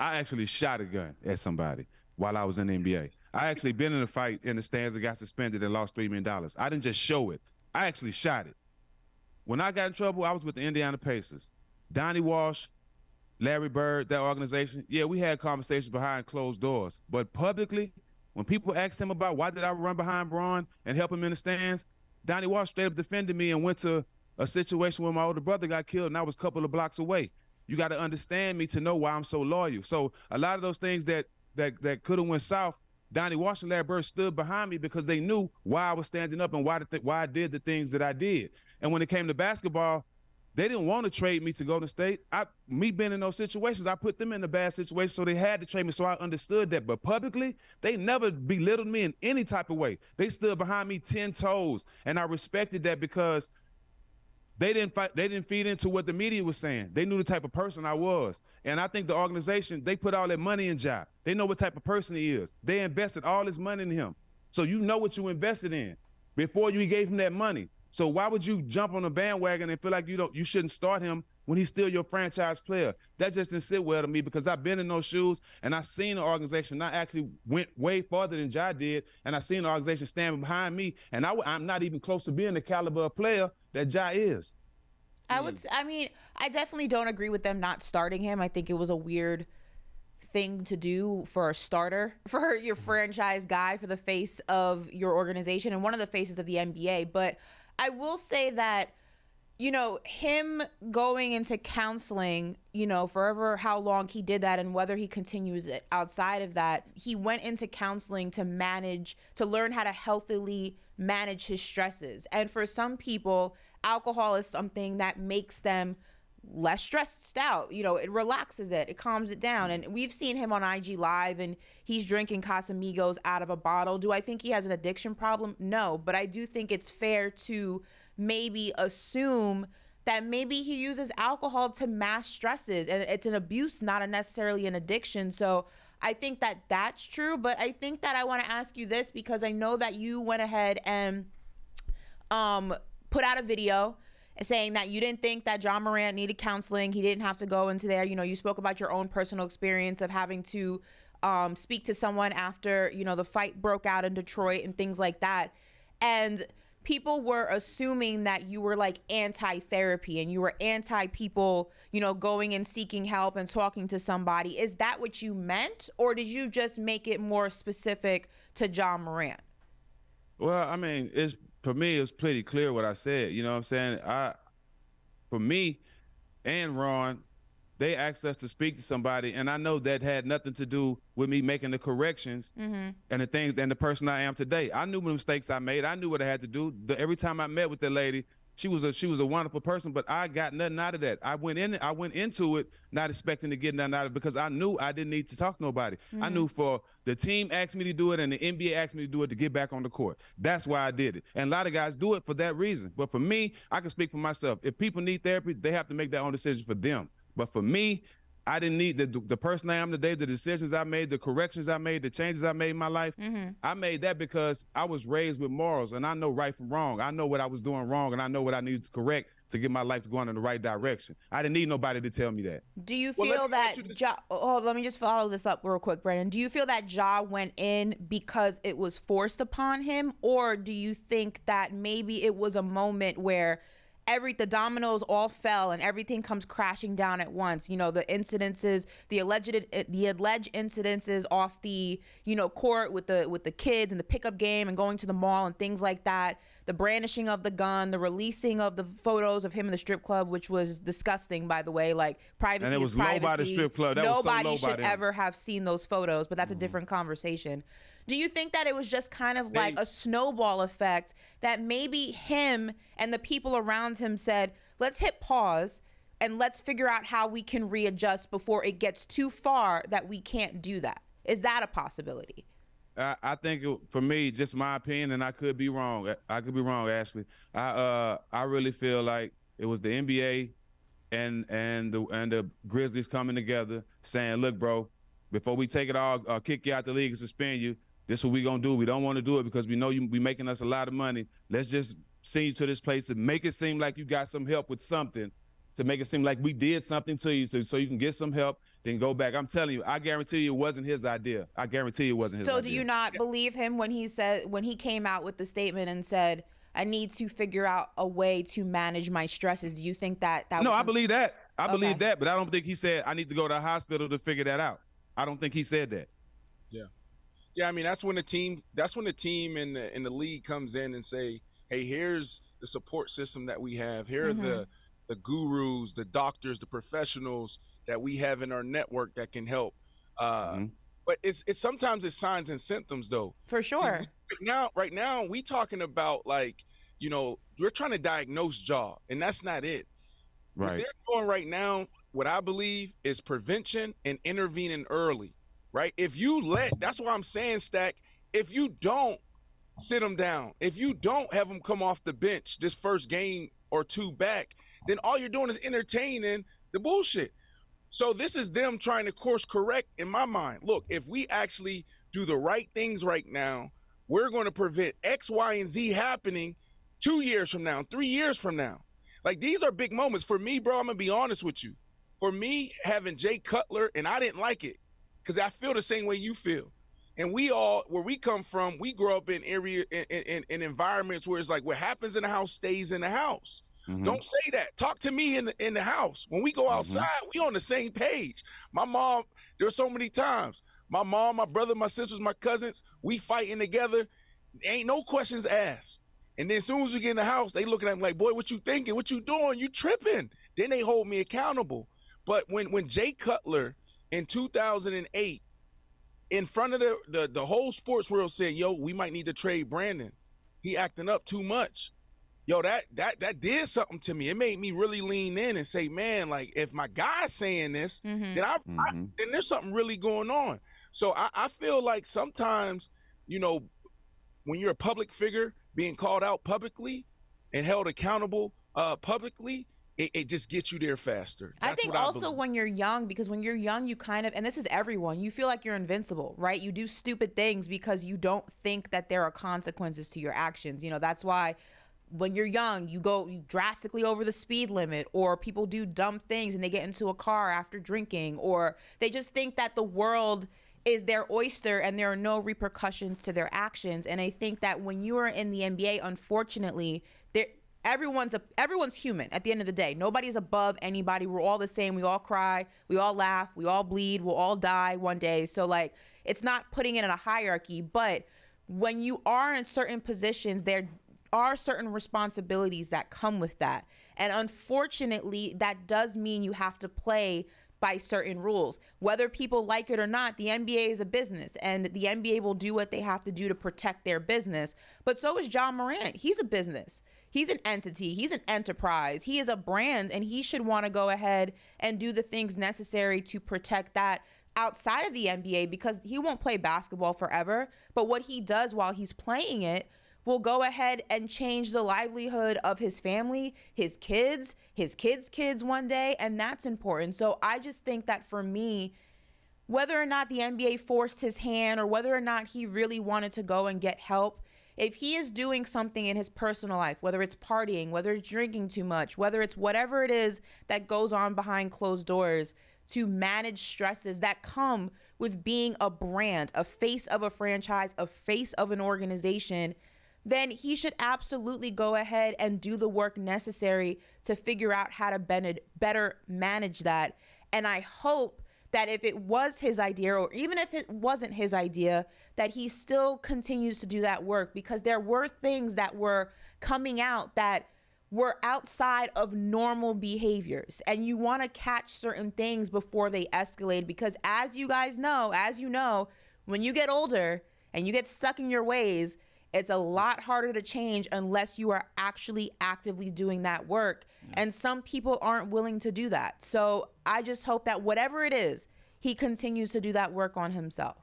I actually shot a gun at somebody while I was in the NBA. I actually been in a fight in the stands and got suspended and lost $3 million. I didn't just show it. I actually shot it. When I got in trouble, I was with the Indiana Pacers. Donnie Walsh, Larry Bird, that organization, yeah, we had conversations behind closed doors. But publicly, when people asked him about why did I run behind Braun and help him in the stands, Donnie Walsh straight up defended me and went to a situation where my older brother got killed and I was a couple of blocks away. You got to understand me to know why I'm so loyal. So a lot of those things that could have went south, Donnie Walsh and Larry Bird stood behind me because they knew why I was standing up and why I did the things that I did. And when it came to basketball, they didn't want to trade me to Golden State. Me being in those situations, I put them in a bad situation, so they had to trade me, so I understood that. But publicly, they never belittled me in any type of way. They stood behind me 10 toes, and I respected that because they didn't fight. They didn't feed into what the media was saying. They knew the type of person I was. And I think the organization, they put all that money in Ja. They know what type of person he is. They invested all this money in him. So you know what you invested in before you gave him that money. So why would you jump on a bandwagon and feel like you shouldn't start him when he's still your franchise player? That just didn't sit well to me because I've been in those shoes and I've seen the organization. I actually went way farther than Ja did, and I've seen the organization standing behind me, and I'm not even close to being the caliber of player that Ja is. I definitely don't agree with them not starting him. I think it was a weird thing to do for a starter, for your franchise guy, for the face of your organization and one of the faces of the NBA. But I will say that, him going into counseling, forever how long he did that and whether he continues it outside of that, he went into counseling to learn how to healthily manage his stresses. And for some people, alcohol is something that makes them less stressed out. It relaxes it calms it down. And we've seen him on IG Live and he's drinking Casamigos out of a bottle. Do I think he has an addiction problem? No, but I do think it's fair to maybe assume that maybe he uses alcohol to mask stresses, and it's an abuse, not necessarily an addiction. So I think that that's true, but I think that I want to ask you this because I know that you went ahead and put out a video saying that you didn't think that Ja Morant needed counseling. He didn't have to go into there. You spoke about your own personal experience of having to speak to someone after, the fight broke out in Detroit and things like that. And people were assuming that you were like anti-therapy and you were anti-people, going and seeking help and talking to somebody. Is that what you meant? Or did you just make it more specific to Ja Morant? Well, for me, it's pretty clear what I said. You know what I'm saying? For me and Ron, they asked us to speak to somebody, and I know that had nothing to do with me making the corrections and the things and the person I am today. I knew the mistakes I made. I knew what I had to do. Every time I met with that lady, she was a wonderful person, but I got nothing out of that. I went into it not expecting to get nothing out of it because I knew I didn't need to talk to nobody. I knew for the team asked me to do it and the NBA asked me to do it to get back on the court. That's why I did it. And a lot of guys do it for that reason. But for me, I can speak for myself. If people need therapy, they have to make their own decision for them. But for me, I didn't need the person I am today, the decisions I made, the corrections I made, the changes I made in my life. I made that because I was raised with morals and I know right from wrong. I know what I was doing wrong and I know what I needed to correct to get my life to going in the right direction. I didn't need nobody to tell me that. Do you feel that let me just follow this up real quick, Brandon. Do you feel that Ja went in because it was forced upon him, or do you think that maybe it was a moment where the dominoes all fell and everything comes crashing down at once? The incidences, the alleged incidences off the court with the kids and the pickup game and going to the mall and things like that, the brandishing of the gun, the releasing of the photos of him in the strip club, which was disgusting, by the way. Like, privacy and it was is privacy. Low by the strip club. Nobody should ever have seen those photos, but that's a different conversation. Do you think that it was just kind of like a snowball effect that maybe him and the people around him said, let's hit pause and let's figure out how we can readjust before it gets too far that we can't do that? Is that a possibility? I think for me, just my opinion, and I could be wrong. I could be wrong, Ashley. I really feel like it was the NBA and the Grizzlies coming together saying, look, bro, before we take it all, kick you out the league and suspend you, this is what we gonna do. We don't want to do it because we know you be making us a lot of money. Let's just send you to this place to make it seem like you got some help with something, to make it seem like we did something to you so you can get some help then go back. I'm telling you, I guarantee you it wasn't his idea. I guarantee you it wasn't his idea. So do you not believe him when he came out with the statement and said, I need to figure out a way to manage my stresses? Do you think that was No, I believe that. I believe that, but I don't think he said I need to go to the hospital to figure that out. I don't think he said that. Yeah, I mean that's when the team in the league comes in and say, hey, here's the support system that we have. Here are the gurus, the doctors, the professionals that we have in our network that can help. But it's sometimes it's signs and symptoms though. For sure. See, right now we talking about like, we're trying to diagnose jaw, and that's not it. Right. What they're doing right now, what I believe is prevention and intervening early. Right? That's why I'm saying, Stack, if you don't sit them down, if you don't have them come off the bench this first game or two back, then all you're doing is entertaining the bullshit. So this is them trying to course correct in my mind. Look, if we actually do the right things right now, we're going to prevent X, Y, and Z happening 2 years from now, 3 years from now. Like, these are big moments. For me, bro, I'm going to be honest with you. For me, having Jay Cutler, and I didn't like it, because I feel the same way you feel. And where we come from, we grow up in environments where it's like what happens in the house stays in the house. Don't say that. Talk to me in the house. When we go outside, we on the same page. My mom, there's so many times. My mom, my brother, my sisters, my cousins, we fighting together. Ain't no questions asked. And then as soon as we get in the house, they looking at me like, boy, what you thinking? What you doing? You tripping. Then they hold me accountable. But when Jay Cutler in 2008, in front of the whole sports world said, yo, we might need to trade Brandon. He acting up too much. Yo, that did something to me. It made me really lean in and say, man, like, if my guy's saying this, then then there's something really going on. So I feel like sometimes, when you're a public figure being called out publicly and held accountable publicly, it just gets you there faster. I think also when you're young, because when you're young, you kind of, and this is everyone, you feel like you're invincible, right? You do stupid things because you don't think that there are consequences to your actions. That's why when you're young, you drastically over the speed limit, or people do dumb things and they get into a car after drinking, or they just think that the world is their oyster and there are no repercussions to their actions. And I think that when you are in the NBA, unfortunately, everyone's human at the end of the day. Nobody's above anybody. We're all the same. We all cry, we all laugh, we all bleed, we'll all die one day. So like, it's not putting it in a hierarchy, but when you are in certain positions, there are certain responsibilities that come with that. And unfortunately, that does mean you have to play by certain rules. Whether people like it or not, the NBA is a business, and the NBA will do what they have to do to protect their business. But so is JA Morant. He's a business. He's an entity. He's an enterprise. He is a brand, and he should want to go ahead and do the things necessary to protect that outside of the NBA, because he won't play basketball forever. But what he does while he's playing it will go ahead and change the livelihood of his family, his kids' kids one day, and that's important. So I just think that for me, whether or not the NBA forced his hand or whether or not he really wanted to go and get help, if he is doing something in his personal life, whether it's partying, whether it's drinking too much, whether it's whatever it is that goes on behind closed doors to manage stresses that come with being a brand, a face of a franchise, a face of an organization, then he should absolutely go ahead and do the work necessary to figure out how to better manage that. And I hope that if it was his idea, or even if it wasn't his idea, that he still continues to do that work, because there were things that were coming out that were outside of normal behaviors. And you want to catch certain things before they escalate, because as you know, when you get older and you get stuck in your ways, it's a lot harder to change unless you are actually actively doing that work. And some people aren't willing to do that. So I just hope that whatever it is, he continues to do that work on himself.